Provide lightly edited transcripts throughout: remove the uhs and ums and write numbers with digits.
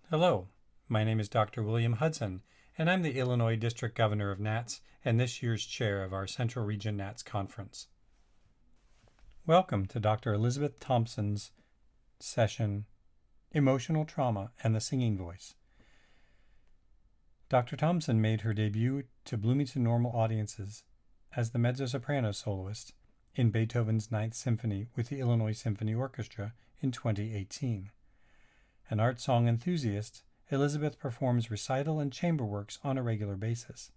Hello, my name is Dr. William Hudson, and I'm the Illinois District Governor of NATS and this year's chair of our Central Region NATS Conference. Welcome to Dr. Elizabeth Thompson's session, Emotional Trauma and the Singing Voice. Dr. Thompson made her debut to Bloomington Normal audiences as the mezzo-soprano soloist in Beethoven's Ninth Symphony with the Illinois Symphony Orchestra in 2018. An art song enthusiast, Elizabeth performs recital and chamber works on a regular basis.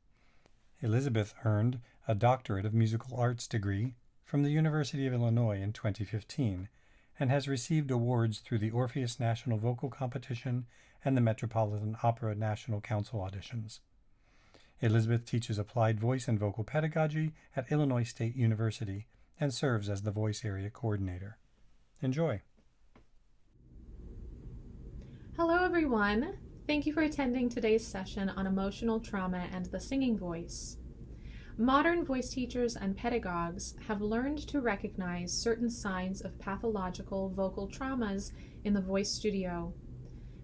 Elizabeth earned a Doctorate of Musical Arts degree from the University of Illinois in 2015 and has received awards through the Orpheus National Vocal Competition and the Metropolitan Opera National Council auditions. Elizabeth teaches applied voice and vocal pedagogy at Illinois State University and serves as the voice area coordinator. Enjoy. Hello everyone. Thank you for attending today's session on emotional trauma and the singing voice. Modern voice teachers and pedagogues have learned to recognize certain signs of pathological vocal traumas in the voice studio.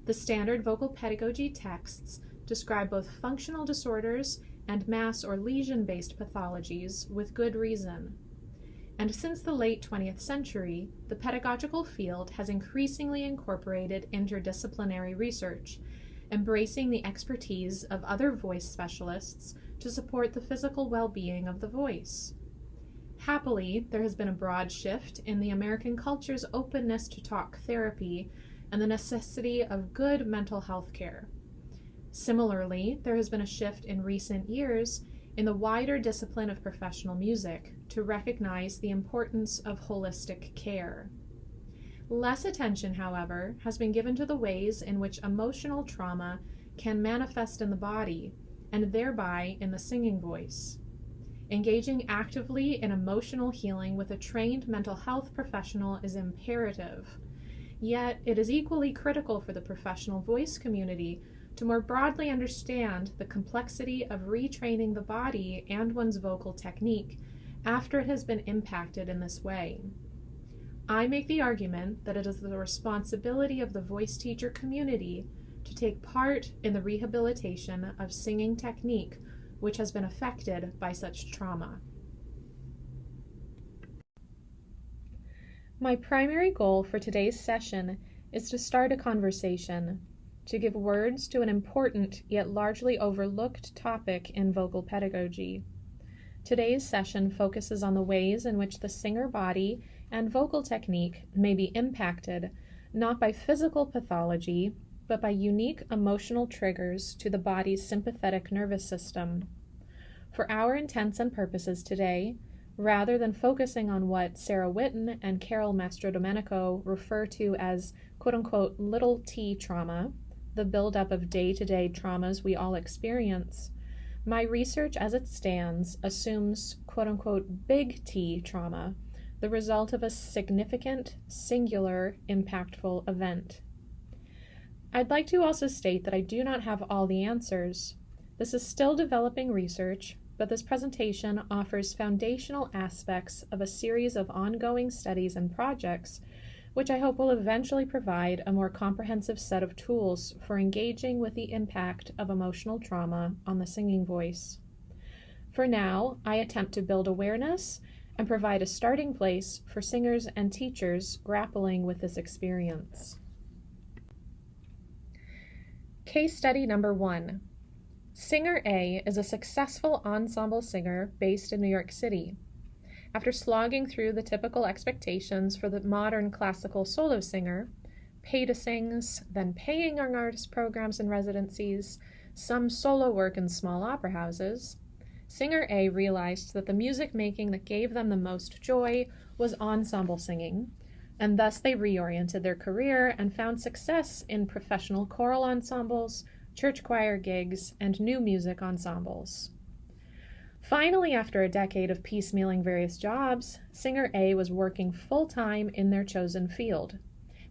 The standard vocal pedagogy texts describe both functional disorders and mass or lesion-based pathologies with good reason. And since the late 20th century, the pedagogical field has increasingly incorporated interdisciplinary research, embracing the expertise of other voice specialists to support the physical well-being of the voice. Happily, there has been a broad shift in the American culture's openness to talk therapy and the necessity of good mental health care. Similarly, there has been a shift in recent years in the wider discipline of professional music to recognize the importance of holistic care. Less attention, however, has been given to the ways in which emotional trauma can manifest in the body and thereby in the singing voice. Engaging actively in emotional healing with a trained mental health professional is imperative, yet it is equally critical for the professional voice community to more broadly understand the complexity of retraining the body and one's vocal technique after it has been impacted in this way. I make the argument that it is the responsibility of the voice teacher community to take part in the rehabilitation of singing technique which has been affected by such trauma. My primary goal for today's session is to start a conversation, to give words to an important yet largely overlooked topic in vocal pedagogy. Today's session focuses on the ways in which the singer body and vocal technique may be impacted not by physical pathology, but by unique emotional triggers to the body's sympathetic nervous system. For our intents and purposes today, rather than focusing on what Sarah Whitten and Carol Mastrodomenico refer to as quote-unquote little t trauma, the buildup of day-to-day traumas we all experience, my research as it stands assumes quote-unquote big T trauma, the result of a significant, singular, impactful event. I'd like to also state that I do not have all the answers. This is still developing research, but this presentation offers foundational aspects of a series of ongoing studies and projects which I hope will eventually provide a more comprehensive set of tools for engaging with the impact of emotional trauma on the singing voice. For now, I attempt to build awareness and provide a starting place for singers and teachers grappling with this experience. Case study number 1. Singer A is a successful ensemble singer based in New York City. After slogging through the typical expectations for the modern classical solo singer, pay-to-sings, then paying young artist programs and residencies, some solo work in small opera houses, Singer A realized that the music making that gave them the most joy was ensemble singing, and thus they reoriented their career and found success in professional choral ensembles, church choir gigs, and new music ensembles. Finally, after a decade of piecemealing various jobs, Singer A was working full-time in their chosen field,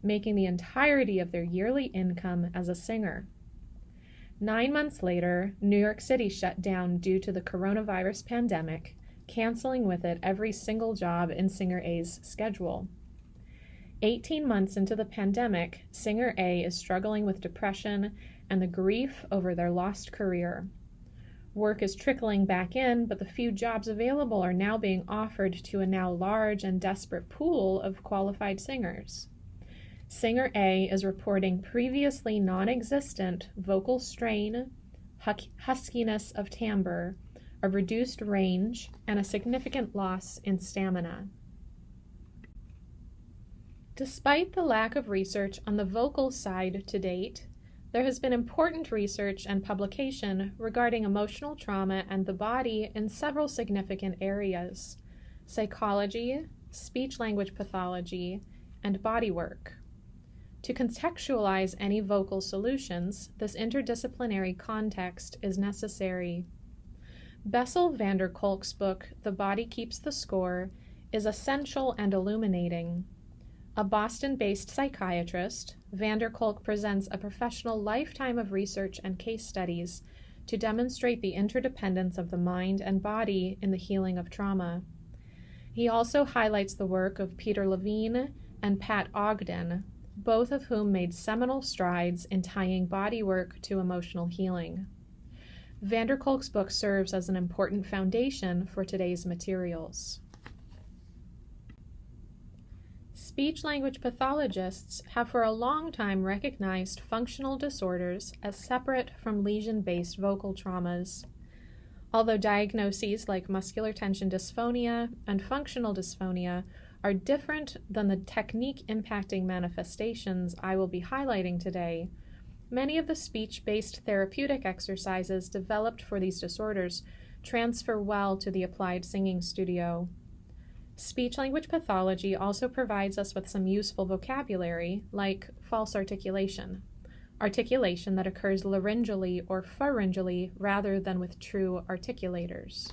making the entirety of their yearly income as a singer. 9 months later, New York City shut down due to the coronavirus pandemic, canceling with it every single job in Singer A's schedule. 18 months into the pandemic, singer A is struggling with depression and the grief over their lost career. Work is trickling back in, but the few jobs available are now being offered to a now large and desperate pool of qualified singers. Singer A is reporting previously non-existent vocal strain, huskiness of timbre, a reduced range, and a significant loss in stamina. Despite the lack of research on the vocal side to date, there has been important research and publication regarding emotional trauma and the body in several significant areas: psychology, speech-language pathology, and bodywork. To contextualize any vocal solutions, this interdisciplinary context is necessary. Bessel van der Kolk's book, The Body Keeps the Score, is essential and illuminating. A Boston-based psychiatrist, van der Kolk presents a professional lifetime of research and case studies to demonstrate the interdependence of the mind and body in the healing of trauma. He also highlights the work of Peter Levine and Pat Ogden, both of whom made seminal strides in tying bodywork to emotional healing. Van der Kolk's book serves as an important foundation for today's materials. Speech-language pathologists have for a long time recognized functional disorders as separate from lesion-based vocal traumas. Although diagnoses like muscular tension dysphonia and functional dysphonia are different than the technique impacting manifestations I will be highlighting today, many of the speech-based therapeutic exercises developed for these disorders transfer well to the applied singing studio. Speech-language pathology also provides us with some useful vocabulary, like false articulation that occurs laryngally or pharyngally rather than with true articulators.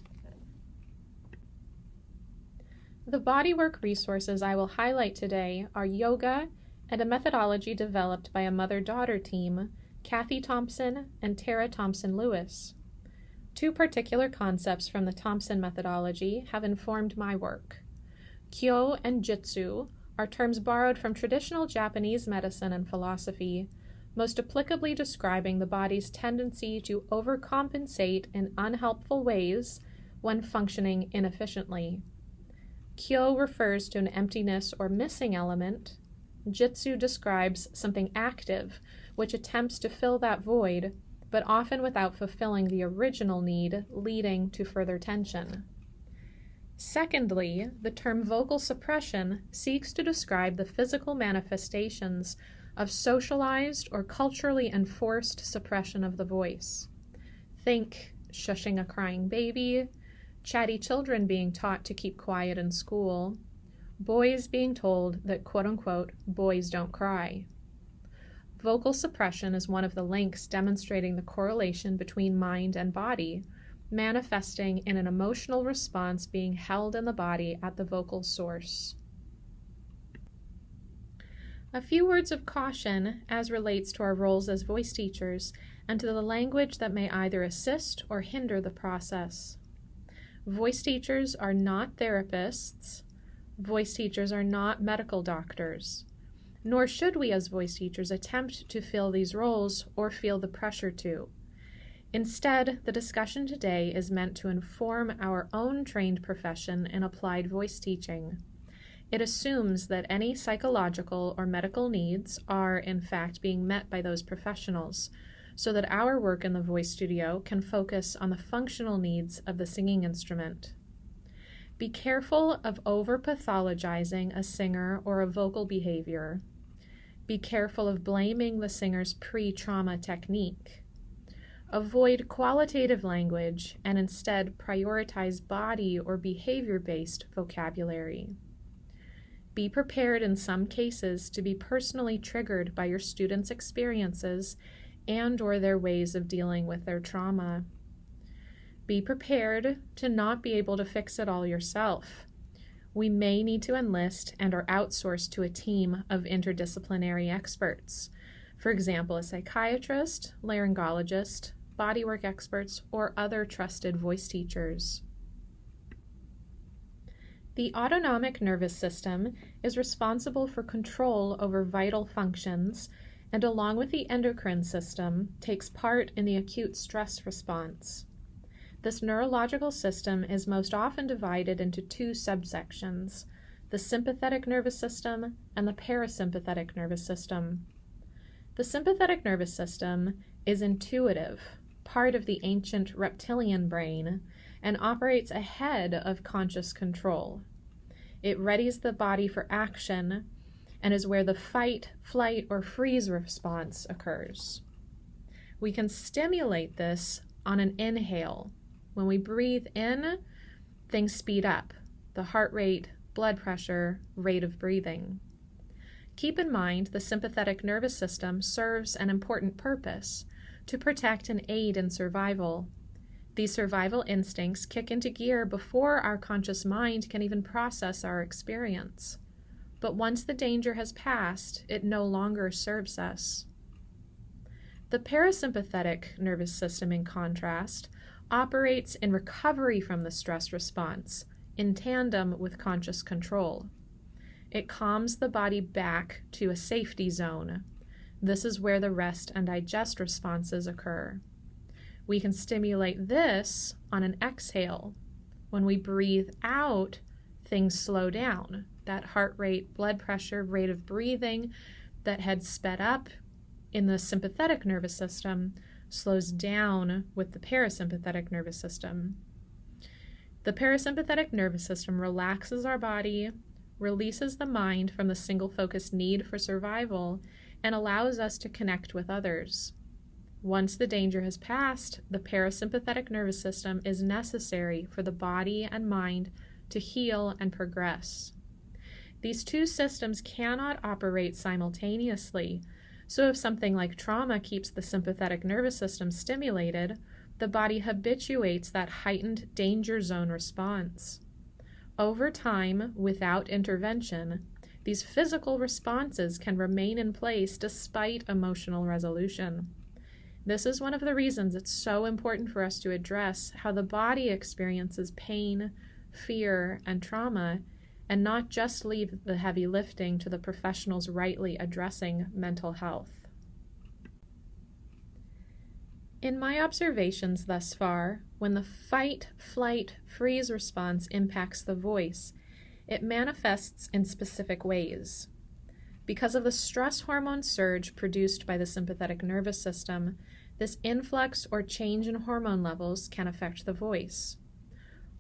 The bodywork resources I will highlight today are yoga and a methodology developed by a mother-daughter team, Kathy Thompson and Tara Thompson-Lewis. Two particular concepts from the Thompson methodology have informed my work. Kyo and Jitsu are terms borrowed from traditional Japanese medicine and philosophy, most applicably describing the body's tendency to overcompensate in unhelpful ways when functioning inefficiently. Kyo refers to an emptiness or missing element. Jitsu describes something active, which attempts to fill that void, but often without fulfilling the original need, leading to further tension. Secondly, the term vocal suppression seeks to describe the physical manifestations of socialized or culturally enforced suppression of the voice. Think shushing a crying baby, chatty children being taught to keep quiet in school, boys being told that quote-unquote boys don't cry. Vocal suppression is one of the links demonstrating the correlation between mind and body, manifesting in an emotional response being held in the body at the vocal source. A few words of caution as relates to our roles as voice teachers and to the language that may either assist or hinder the process. Voice teachers are not therapists. Voice teachers are not medical doctors. Nor should we as voice teachers attempt to fill these roles or feel the pressure to. Instead, the discussion today is meant to inform our own trained profession in applied voice teaching. It assumes that any psychological or medical needs are, in fact, being met by those professionals, so that our work in the voice studio can focus on the functional needs of the singing instrument. Be careful of over-pathologizing a singer or a vocal behavior. Be careful of blaming the singer's pre-trauma technique. Avoid qualitative language and instead prioritize body or behavior-based vocabulary. Be prepared in some cases to be personally triggered by your students' experiences and/or their ways of dealing with their trauma. Be prepared to not be able to fix it all yourself. We may need to enlist and or outsource to a team of interdisciplinary experts. For example, a psychiatrist, laryngologist, bodywork experts, or other trusted voice teachers. The autonomic nervous system is responsible for control over vital functions and, along with the endocrine system, takes part in the acute stress response. This neurological system is most often divided into two subsections: the sympathetic nervous system and the parasympathetic nervous system. The sympathetic nervous system is intuitive, part of the ancient reptilian brain, and operates ahead of conscious control. It readies the body for action and is where the fight, flight, or freeze response occurs. We can stimulate this on an inhale. When we breathe in, things speed up: the heart rate, blood pressure, rate of breathing. Keep in mind the sympathetic nervous system serves an important purpose: to protect and aid in survival. These survival instincts kick into gear before our conscious mind can even process our experience. But once the danger has passed, it no longer serves us. The parasympathetic nervous system, in contrast, operates in recovery from the stress response, in tandem with conscious control. It calms the body back to a safety zone. This is where the rest and digest responses occur. We can stimulate this on an exhale. When we breathe out, things slow down. That heart rate, blood pressure, rate of breathing that had sped up in the sympathetic nervous system slows down with the parasympathetic nervous system. The parasympathetic nervous system relaxes our body, releases the mind from the single-focused need for survival, and allows us to connect with others. Once the danger has passed, the parasympathetic nervous system is necessary for the body and mind to heal and progress. These two systems cannot operate simultaneously, so if something like trauma keeps the sympathetic nervous system stimulated, the body habituates that heightened danger zone response. Over time, without intervention, these physical responses can remain in place despite emotional resolution. This is one of the reasons it's so important for us to address how the body experiences pain, fear, and trauma, and not just leave the heavy lifting to the professionals rightly addressing mental health. In my observations thus far, when the fight, flight, freeze response impacts the voice, it manifests in specific ways. Because of the stress hormone surge produced by the sympathetic nervous system, this influx or change in hormone levels can affect the voice.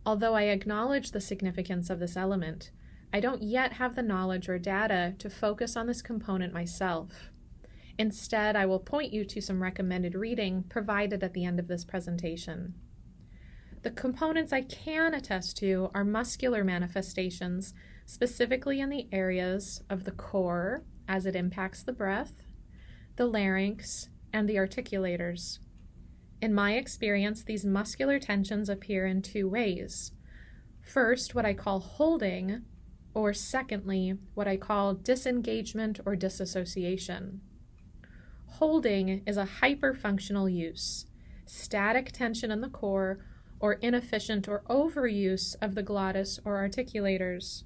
Although I acknowledge the significance of this element, I don't yet have the knowledge or data to focus on this component myself. Instead, I will point you to some recommended reading provided at the end of this presentation. The components I can attest to are muscular manifestations, specifically in the areas of the core as it impacts the breath, the larynx, and the articulators. In my experience, these muscular tensions appear in two ways. First, what I call holding, or secondly, what I call disengagement or disassociation. Holding is a hyperfunctional use, static tension in the core, or inefficient or overuse of the glottis or articulators.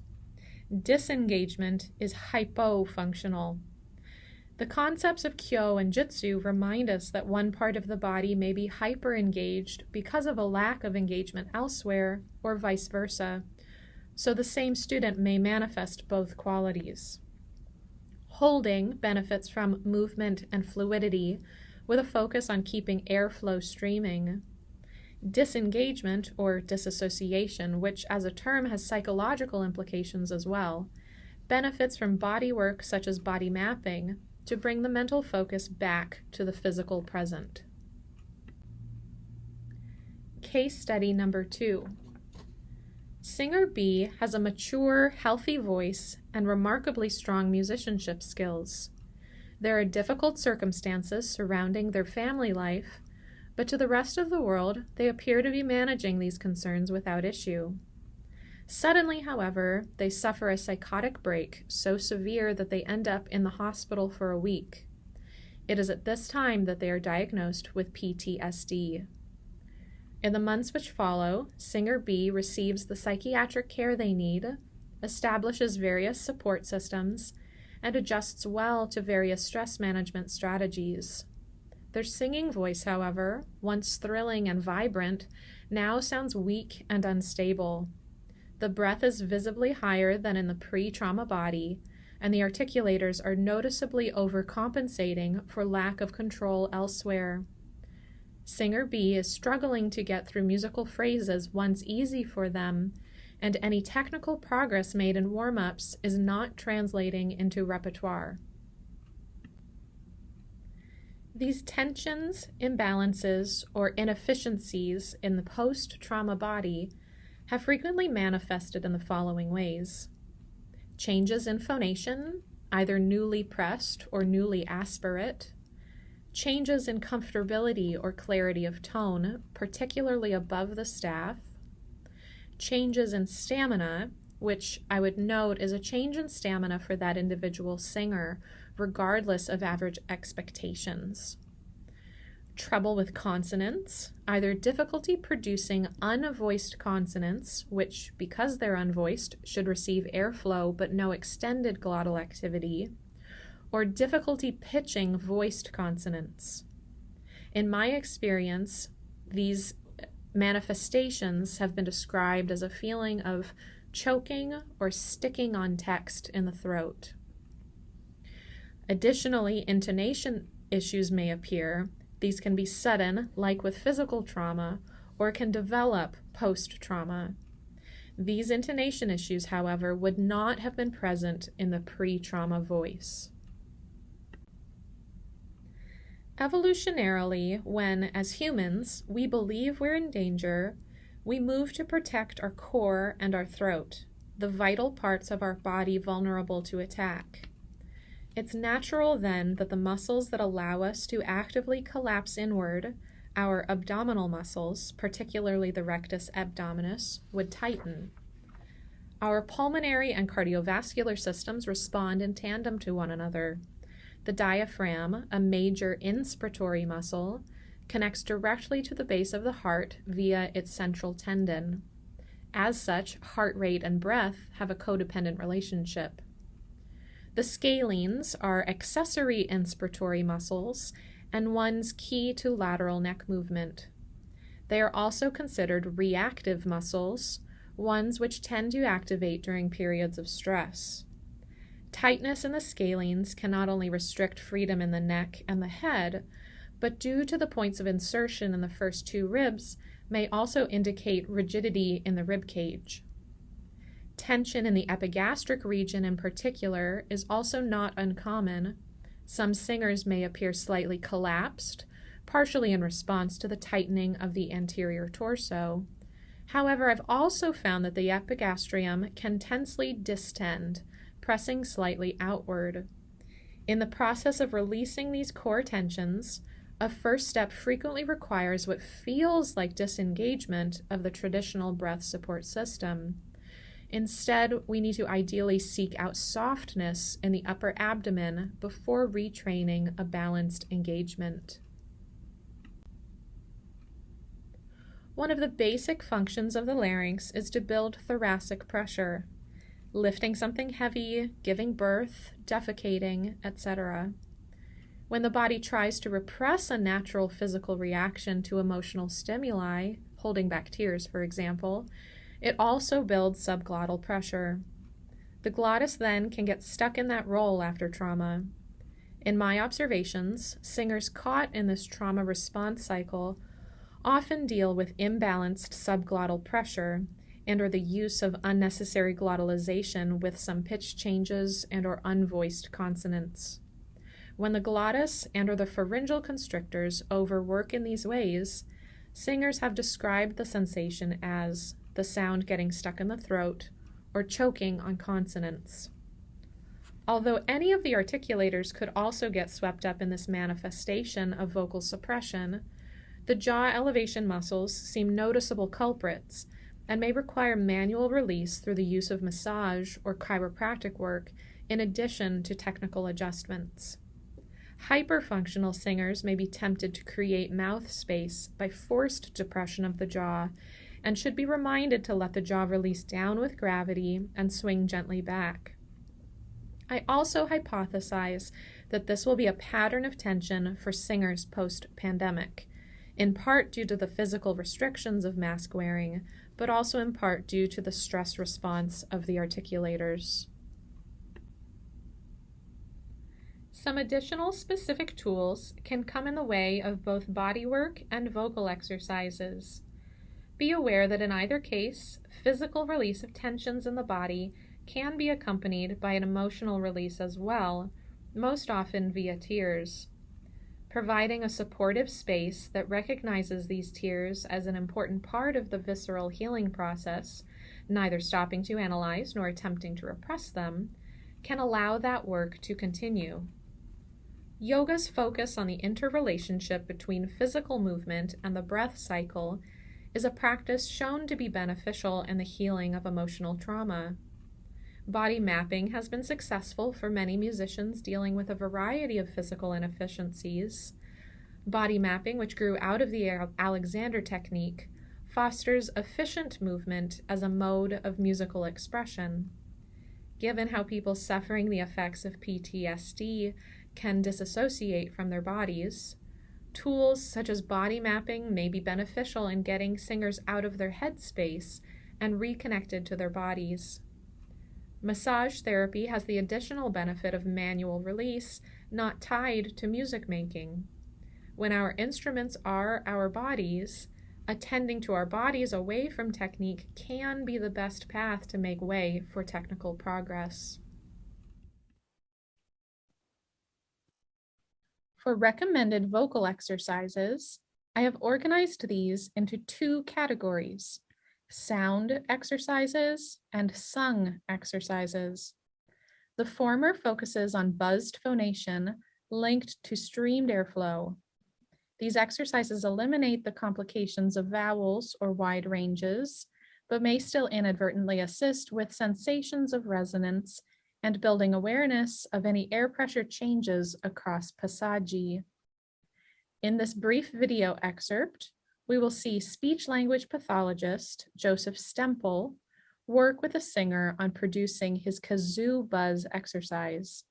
Disengagement is hypofunctional. The concepts of kyo and jitsu remind us that one part of the body may be hyper-engaged because of a lack of engagement elsewhere, or vice versa, so the same student may manifest both qualities. Holding benefits from movement and fluidity, with a focus on keeping airflow streaming. Disengagement, or disassociation, which as a term has psychological implications as well, benefits from body work such as body mapping to bring the mental focus back to the physical present. Case study number 2. Singer B has a mature, healthy voice and remarkably strong musicianship skills. There are difficult circumstances surrounding their family life, but to the rest of the world, they appear to be managing these concerns without issue. Suddenly, however, they suffer a psychotic break so severe that they end up in the hospital for a week. It is at this time that they are diagnosed with PTSD. In the months which follow, singer B receives the psychiatric care they need, establishes various support systems, and adjusts well to various stress management strategies. Their singing voice, however, once thrilling and vibrant, now sounds weak and unstable. The breath is visibly higher than in the pre-trauma body, and the articulators are noticeably overcompensating for lack of control elsewhere. Singer B is struggling to get through musical phrases once easy for them, and any technical progress made in warm-ups is not translating into repertoire. These tensions, imbalances, or inefficiencies in the post-trauma body have frequently manifested in the following ways. Changes in phonation, either newly pressed or newly aspirate. Changes in comfortability or clarity of tone, particularly above the staff. Changes in stamina, which I would note is a change in stamina for that individual singer, regardless of average expectations. Trouble with consonants, either difficulty producing unvoiced consonants, which, because they're unvoiced, should receive airflow but no extended glottal activity, or difficulty pitching voiced consonants. In my experience, these manifestations have been described as a feeling of choking or sticking on text in the throat. Additionally, intonation issues may appear. These can be sudden, like with physical trauma, or can develop post-trauma. These intonation issues, however, would not have been present in the pre-trauma voice. Evolutionarily, when, as humans, we believe we're in danger, we move to protect our core and our throat, the vital parts of our body vulnerable to attack. It's natural then that the muscles that allow us to actively collapse inward, our abdominal muscles, particularly the rectus abdominis, would tighten. Our pulmonary and cardiovascular systems respond in tandem to one another. The diaphragm, a major inspiratory muscle, connects directly to the base of the heart via its central tendon. As such, heart rate and breath have a codependent relationship. The scalenes are accessory inspiratory muscles and ones key to lateral neck movement. They are also considered reactive muscles, ones which tend to activate during periods of stress. Tightness in the scalenes can not only restrict freedom in the neck and the head, but due to the points of insertion in the first two ribs, may also indicate rigidity in the rib cage. Tension in the epigastric region in particular is also not uncommon. Some singers may appear slightly collapsed, partially in response to the tightening of the anterior torso. However, I've also found that the epigastrium can tensely distend, pressing slightly outward. In the process of releasing these core tensions, a first step frequently requires what feels like disengagement of the traditional breath support system. Instead, we need to ideally seek out softness in the upper abdomen before retraining a balanced engagement. One of the basic functions of the larynx is to build thoracic pressure, lifting something heavy, giving birth, defecating, etc. When the body tries to repress a natural physical reaction to emotional stimuli, holding back tears, for example, it also builds subglottal pressure. The glottis then can get stuck in that role after trauma. In my observations, singers caught in this trauma response cycle often deal with imbalanced subglottal pressure and or the use of unnecessary glottalization with some pitch changes and or unvoiced consonants. When the glottis and or the pharyngeal constrictors overwork in these ways, singers have described the sensation as the sound getting stuck in the throat or choking on consonants. Although any of the articulators could also get swept up in this manifestation of vocal suppression, the jaw elevation muscles seem noticeable culprits and may require manual release through the use of massage or chiropractic work in addition to technical adjustments. Hyperfunctional singers may be tempted to create mouth space by forced depression of the jaw and should be reminded to let the jaw release down with gravity and swing gently back. I also hypothesize that this will be a pattern of tension for singers post-pandemic, in part due to the physical restrictions of mask wearing, but also in part due to the stress response of the articulators. Some additional specific tools can come in the way of both body work and vocal exercises. Be aware that in either case, physical release of tensions in the body can be accompanied by an emotional release as well, most often via tears. Providing a supportive space that recognizes these tears as an important part of the visceral healing process, neither stopping to analyze nor attempting to repress them, can allow that work to continue. Yoga's focus on the interrelationship between physical movement and the breath cycle is a practice shown to be beneficial in the healing of emotional trauma. Body mapping has been successful for many musicians dealing with a variety of physical inefficiencies. Body mapping, which grew out of the Alexander technique, fosters efficient movement as a mode of musical expression. Given how people suffering the effects of PTSD can disassociate from their bodies, tools such as body mapping may be beneficial in getting singers out of their headspace and reconnected to their bodies. Massage therapy has the additional benefit of manual release, not tied to music making. When our instruments are our bodies, attending to our bodies away from technique can be the best path to make way for technical progress. For recommended vocal exercises, I have organized these into two categories: sound exercises and sung exercises. The former focuses on buzzed phonation linked to streamed airflow. These exercises eliminate the complications of vowels or wide ranges, but may still inadvertently assist with sensations of resonance and building awareness of any air pressure changes across passaggi. In this brief video excerpt, we will see speech-language pathologist Joseph Stempel work with a singer on producing his kazoo buzz exercise.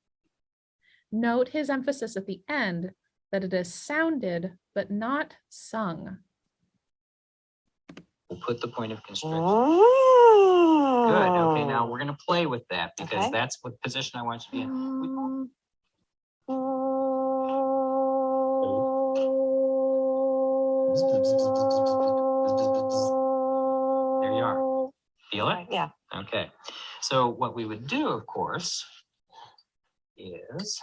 Note his emphasis at the end that it is sounded but not sung. We'll put the point of constriction. Oh. Good. Okay, now we're going to play with that because that's what position I want you to be in. There you are. Feel it? Yeah. Okay. So what we would do, of course, is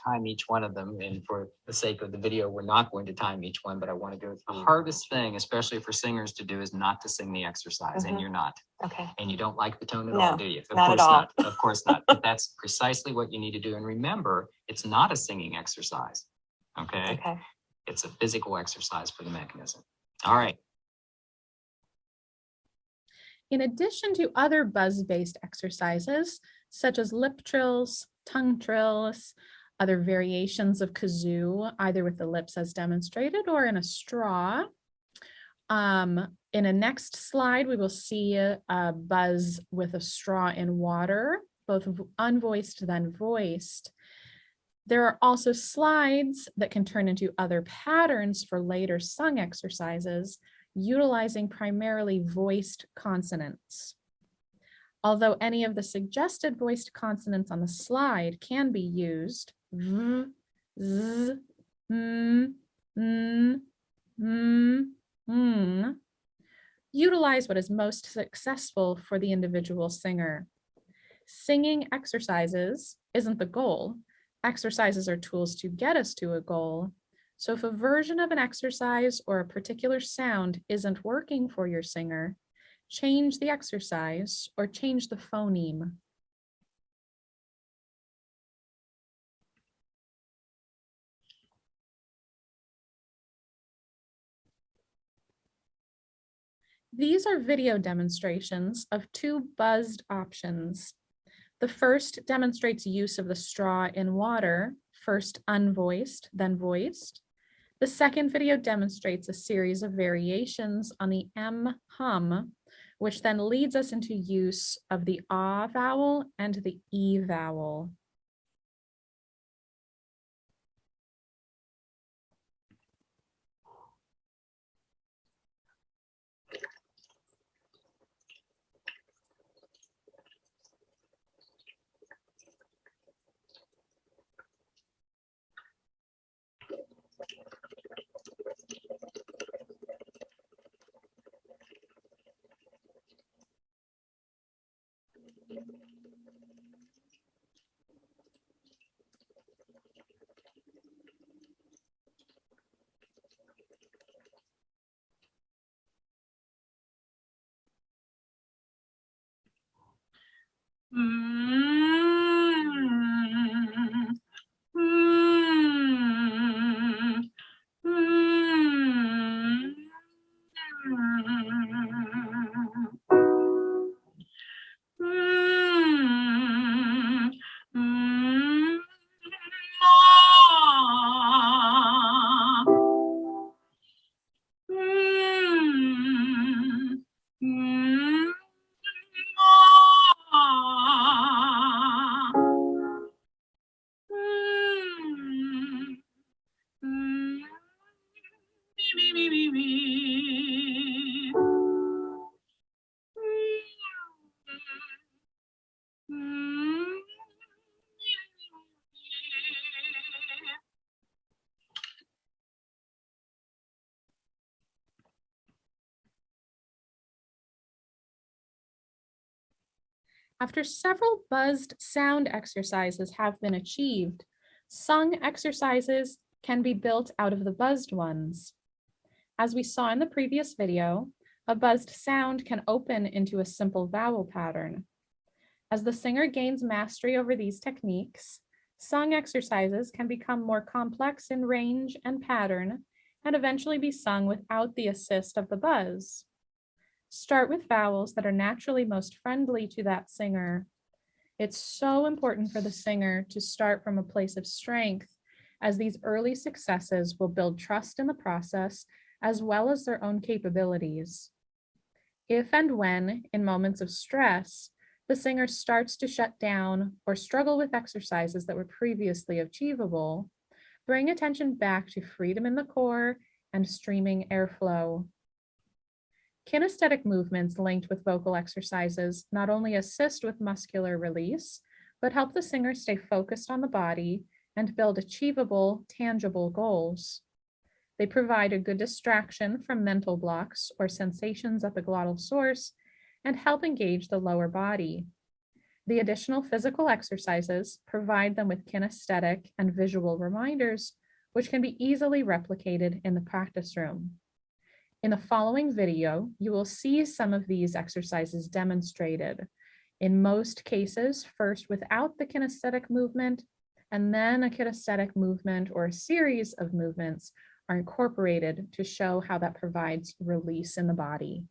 time each one of them. And for the sake of the video, we're not going to time each one, but I want to go through. The hardest thing, especially for singers to do, is not to sing the exercise. And you're not. Okay. And you don't like the tone at all, do you? Of course not. Of course not. But that's precisely what you need to do. And remember, it's not a singing exercise. Okay? Okay. It's a physical exercise for the mechanism. All right. In addition to other buzz-based exercises, such as lip trills, tongue trills, other variations of kazoo, either with the lips as demonstrated or in a straw. In a next slide, we will see a buzz with a straw in water, both unvoiced then voiced. There are also slides that can turn into other patterns for later sung exercises, utilizing primarily voiced consonants. Although any of the suggested voiced consonants on the slide can be used, v, z, m, n, m, utilize what is most successful for the individual singer. Singing exercises isn't the goal. Exercises are tools to get us to a goal. So if a version of an exercise or a particular sound isn't working for your singer, change the exercise or change the phoneme. These are video demonstrations of two buzzed options. The first demonstrates use of the straw in water, first unvoiced, then voiced. The second video demonstrates a series of variations on the M hum, which then leads us into use of the ah vowel and the E vowel. After several buzzed sound exercises have been achieved, sung exercises can be built out of the buzzed ones. As we saw in the previous video, a buzzed sound can open into a simple vowel pattern. As the singer gains mastery over these techniques, sung exercises can become more complex in range and pattern and eventually be sung without the assist of the buzz. Start with vowels that are naturally most friendly to that singer. It's so important for the singer to start from a place of strength, as these early successes will build trust in the process as well as their own capabilities. If and when, in moments of stress, the singer starts to shut down or struggle with exercises that were previously achievable, bring attention back to freedom in the core and streaming airflow. Kinesthetic movements linked with vocal exercises not only assist with muscular release, but help the singer stay focused on the body and build achievable, tangible goals. They provide a good distraction from mental blocks or sensations at the glottal source and help engage the lower body. The additional physical exercises provide them with kinesthetic and visual reminders, which can be easily replicated in the practice room. In the following video, you will see some of these exercises demonstrated. In most cases, first without the kinesthetic movement, and then a kinesthetic movement or a series of movements are incorporated to show how that provides release in the body.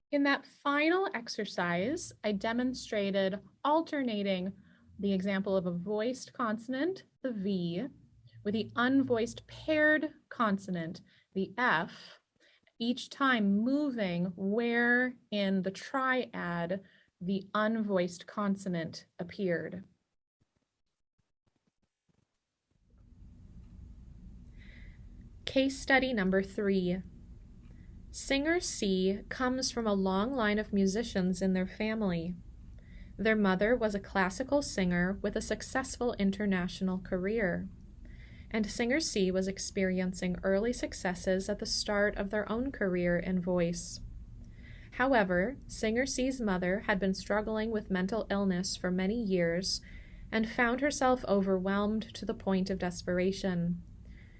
In that final exercise, I demonstrated alternating the example of a voiced consonant, the V, with the unvoiced paired consonant, the F, each time moving where in the triad the unvoiced consonant appeared. Case study number 3. Singer C comes from a long line of musicians in their family. Their mother was a classical singer with a successful international career, and Singer C was experiencing early successes at the start of their own career in voice. However, Singer C's mother had been struggling with mental illness for many years and found herself overwhelmed to the point of desperation.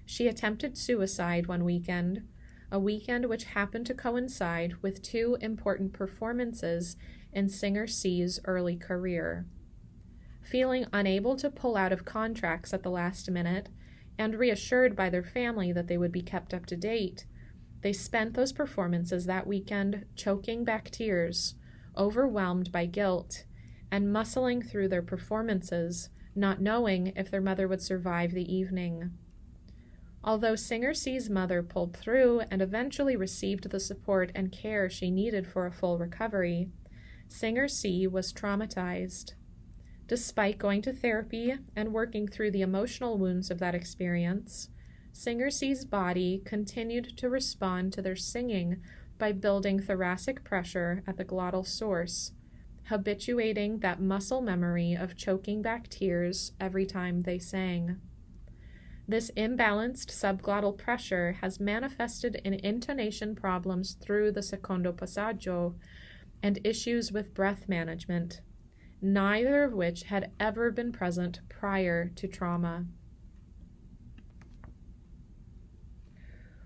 She attempted suicide one weekend, a weekend which happened to coincide with 2 important performances in Singer C's early career. Feeling unable to pull out of contracts at the last minute, and reassured by their family that they would be kept up to date, they spent those performances that weekend choking back tears, overwhelmed by guilt, and muscling through their performances, not knowing if their mother would survive the evening. Although Singer C's mother pulled through and eventually received the support and care she needed for a full recovery, Singer C was traumatized. Despite going to therapy and working through the emotional wounds of that experience, Singer C's body continued to respond to their singing by building thoracic pressure at the glottal source, habituating that muscle memory of choking back tears every time they sang. This imbalanced subglottal pressure has manifested in intonation problems through the secondo passaggio and issues with breath management, neither of which had ever been present prior to trauma.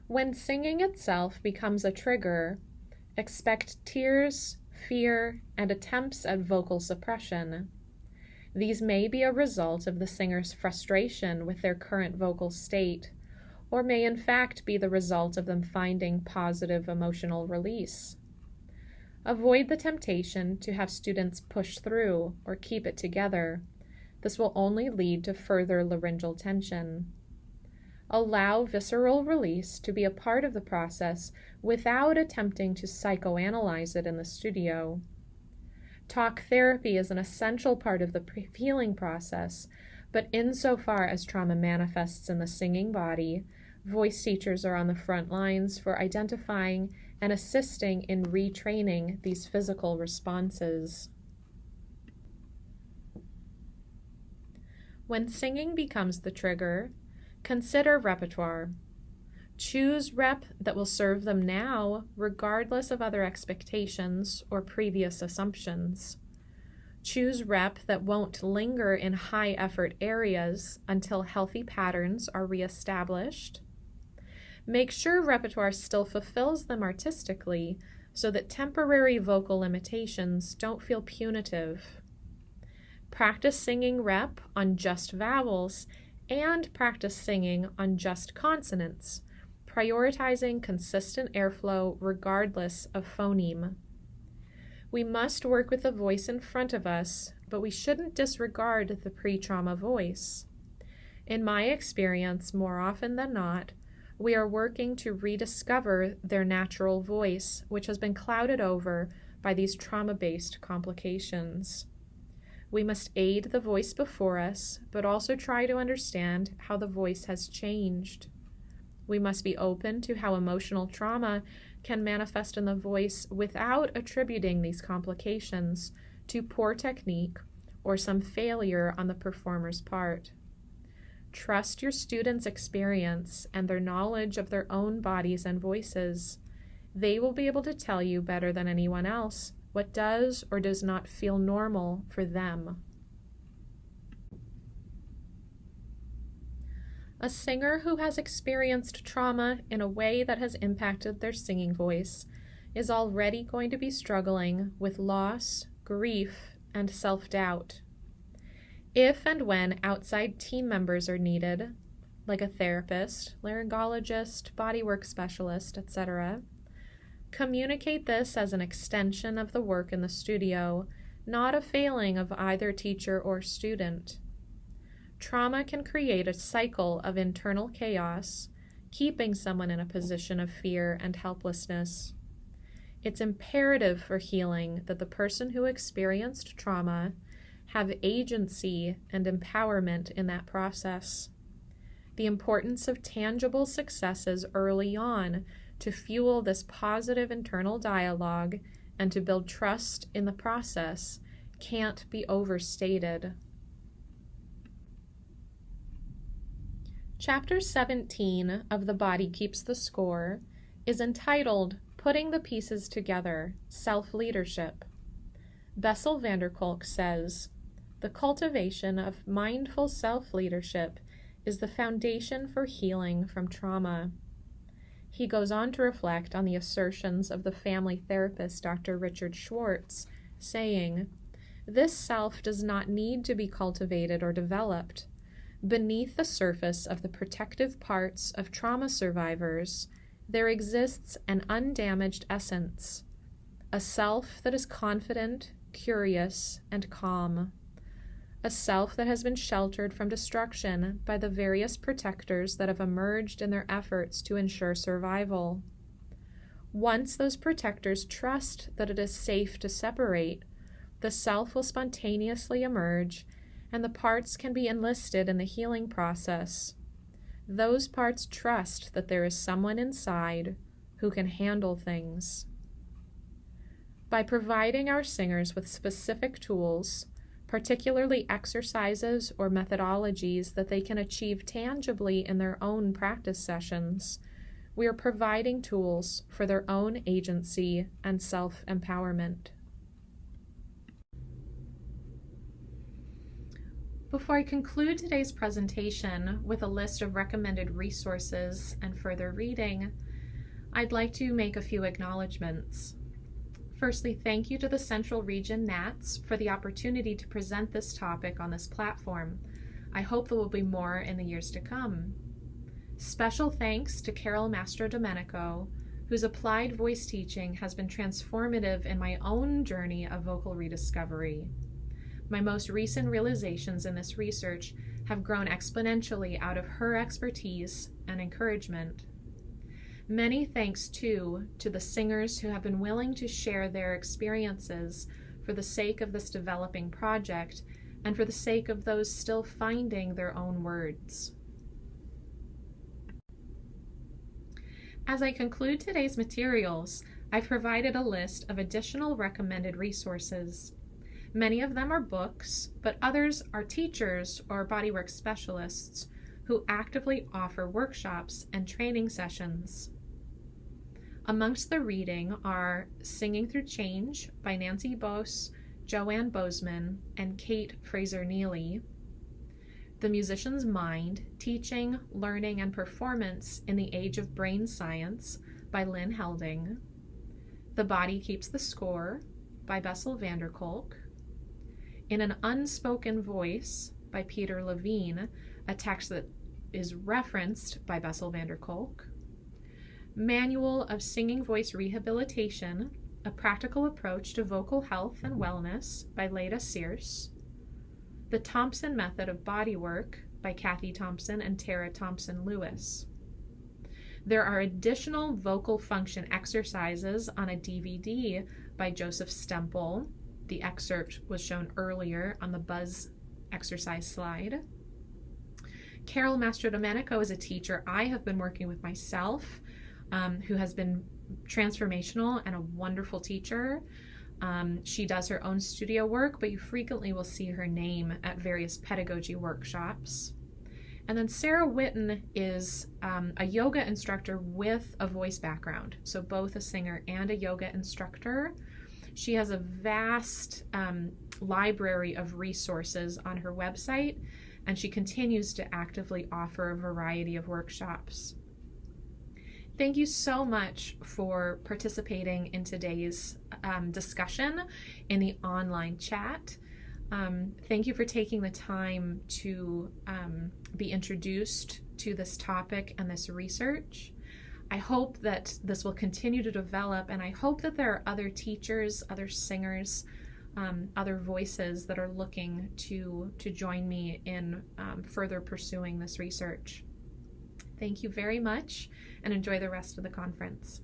When singing itself becomes a trigger, expect tears, fear, and attempts at vocal suppression. These may be a result of the singer's frustration with their current vocal state, or may in fact be the result of them finding positive emotional release. Avoid the temptation to have students push through or keep it together. This will only lead to further laryngeal tension. Allow visceral release to be a part of the process without attempting to psychoanalyze it in the studio. Talk therapy is an essential part of the healing process, but insofar as trauma manifests in the singing body, voice teachers are on the front lines for identifying and assisting in retraining these physical responses. When singing becomes the trigger, consider repertoire. Choose rep that will serve them now, regardless of other expectations or previous assumptions. Choose rep that won't linger in high-effort areas until healthy patterns are reestablished. Make sure repertoire still fulfills them artistically so that temporary vocal limitations don't feel punitive. Practice singing rep on just vowels and practice singing on just consonants, prioritizing consistent airflow regardless of phoneme. We must work with the voice in front of us, but we shouldn't disregard the pre-trauma voice. In my experience, more often than not, we are working to rediscover their natural voice, which has been clouded over by these trauma-based complications. We must aid the voice before us, but also try to understand how the voice has changed. We must be open to how emotional trauma can manifest in the voice without attributing these complications to poor technique or some failure on the performer's part. Trust your students' experience and their knowledge of their own bodies and voices. They will be able to tell you better than anyone else what does or does not feel normal for them. A singer who has experienced trauma in a way that has impacted their singing voice is already going to be struggling with loss, grief, and self-doubt. If and when outside team members are needed, like a therapist, laryngologist, bodywork specialist, etc., communicate this as an extension of the work in the studio, not a failing of either teacher or student. Trauma can create a cycle of internal chaos, keeping someone in a position of fear and helplessness. It's imperative for healing that the person who experienced trauma have agency and empowerment in that process. The importance of tangible successes early on to fuel this positive internal dialogue and to build trust in the process can't be overstated. Chapter 17 of The Body Keeps the Score is entitled Putting the Pieces Together, Self-Leadership. Bessel van der Kolk says, "The cultivation of mindful self-leadership is the foundation for healing from trauma." He goes on to reflect on the assertions of the family therapist Dr. Richard Schwartz, saying, "This self does not need to be cultivated or developed. Beneath the surface of the protective parts of trauma survivors, there exists an undamaged essence, a self that is confident, curious, and calm. A self that has been sheltered from destruction by the various protectors that have emerged in their efforts to ensure survival. Once those protectors trust that it is safe to separate, the self will spontaneously emerge, and the parts can be enlisted in the healing process. Those parts trust that there is someone inside who can handle things." By providing our singers with specific tools, particularly exercises or methodologies that they can achieve tangibly in their own practice sessions, we are providing tools for their own agency and self-empowerment. Before I conclude today's presentation with a list of recommended resources and further reading, I'd like to make a few acknowledgments. Firstly, thank you to the Central Region Nats for the opportunity to present this topic on this platform. I hope there will be more in the years to come. Special thanks to Carol Mastrodomenico, whose applied voice teaching has been transformative in my own journey of vocal rediscovery. My most recent realizations in this research have grown exponentially out of her expertise and encouragement. Many thanks, too, to the singers who have been willing to share their experiences for the sake of this developing project and for the sake of those still finding their own words. As I conclude today's materials, I've provided a list of additional recommended resources. Many of them are books, but others are teachers or bodywork specialists who actively offer workshops and training sessions. Amongst the reading are Singing Through Change by Nancy Bose, Joanne Bozeman, and Kate Fraser-Neely, The Musician's Mind, Teaching, Learning, and Performance in the Age of Brain Science by Lynn Helding, The Body Keeps the Score by Bessel van der Kolk, In an Unspoken Voice by Peter Levine, a text that is referenced by Bessel van der Kolk, Manual of Singing Voice Rehabilitation, A Practical Approach to Vocal Health and Wellness by Leda Sears, The Thompson Method of Bodywork by Kathy Thompson and Tara Thompson Lewis. There are additional vocal function exercises on a DVD by Joseph Stemple. The excerpt was shown earlier on the Buzz exercise slide. Carol Mastrodomenico is a teacher I have been working with myself, who has been transformational and a wonderful teacher. She does her own studio work, but you frequently will see her name at various pedagogy workshops. And then Sarah Whitten is a yoga instructor with a voice background, so both a singer and a yoga instructor. She has a vast library of resources on her website, and she continues to actively offer a variety of workshops. Thank you so much for participating in today's discussion in the online chat. Thank you for taking the time to be introduced to this topic and this research. I hope that this will continue to develop, and I hope that there are other teachers, other singers, other voices that are looking to join me in further pursuing this research. Thank you very much, and enjoy the rest of the conference.